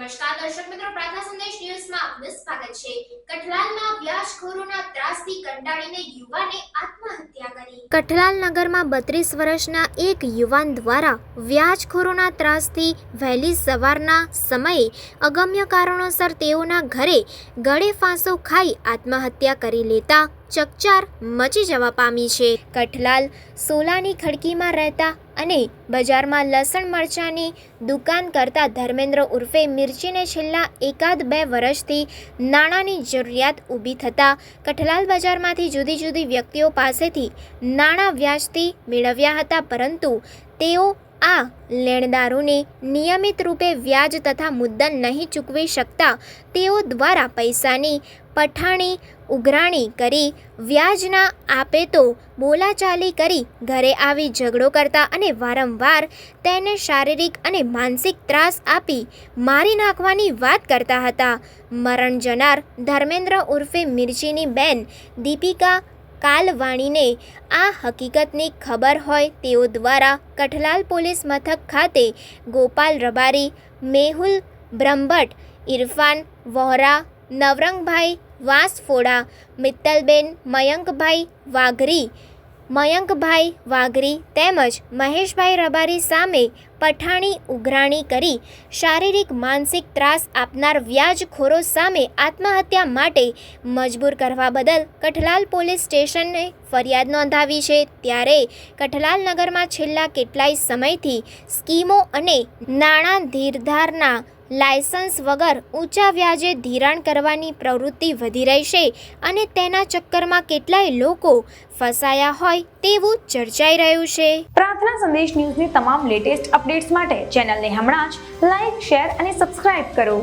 નમસ્કાર દર્શક મિત્રો, પ્રાર્થના સંદેશ ન્યૂઝમાં આપનું સ્વાગત છે। કઠલાલમાં વ્યાજખોરોના ત્રાસથી કંટાળીને યુવાને આત્મહત્યા કરી। કઠલાલ નગરમાં 32 વર્ષના એક યુવાન દ્વારા વ્યાજખોરોના ત્રાસથી વહેલી સવારના સમયે અગમ્ય કારણોસર તેઓના ઘરે ગળે ફાંસો ખાઈ આત્મહત્યા કરી લેતા ચકચાર મચી જવા પામી છે। કઠલાલ સોલાની ખડકીમાં રહેતા અને બજારમાં લસણ મરચાની દુકાન કરતા ધર્મેન્દ્ર ઉર્ફે મિર્ચીને છેલ્લા 1-2 વર્ષથી નાણાંની જરૂરિયાત ઊભી થતાં કઠલાલ બજારમાંથી જુદી જુદી વ્યક્તિઓ પાસેથી નાણાં વ્યાજથી મેળવ્યા હતા, પરંતુ તેઓ આ લેણદારોને નિયમિત રૂપે વ્યાજ તથા મુદ્દલ નહીં ચૂકવી શકતા તેઓ દ્વારા પૈસાની પઠાણી ઉઘરાણી કરી વ્યાજના આપે તો બોલાચાલી કરી ઘરે આવી ઝઘડો કરતા અને વારંવાર તેને શારીરિક અને માનસિક ત્રાસ આપી મારી નાખવાની વાત કરતા હતા। મરણ જનાર ધર્મેન્દ્ર ઉર્ફે મિર્ચીની બેન દીપિકા કાલવાણીને આ હકીકતની ખબર હોય તેઓ દ્વારા કઠલાલ પોલીસ મથક ખાતે ગોપાલ રબારી, મેહુલ બ્રહ્મભટ્ટ, ઇરફાન વોહરા, નવરંગભાઈ વાંસફોડા, મિત્તલબેન મયંકભાઈ વાઘરી તેમજ મહેશભાઈ રબારી સામે પઠાણી ઉઘરાણી કરી શારીરિક માનસિક ત્રાસ આપનાર વ્યાજખોરો સામે આત્મહત્યા માટે મજબૂર કરવા બદલ કઠલાલ પોલીસ સ્ટેશને ફરિયાદ નોંધાવી છે। ત્યારે કઠલાલ નગરમાં છેલ્લા કેટલાય સમયથી સ્કીમો અને નાણાં ધીરધારના લાયસન્સ વગર ઊંચા વ્યાજે ધિરાણ કરવાની પ્રવૃત્તિ વધી રહી છે અને તેના ચક્કરમાં કેટલાય લોકો ફસાયા હોય તેવું ચર્ચાઈ રહ્યું છે। પ્રાર્થના સંદેશ ન્યૂઝની તમામ લેટેસ્ટ અપડેટ્સ માટે ચેનલને હમણાં જ લાઈક, શેર અને સબસ્ક્રાઇબ કરો।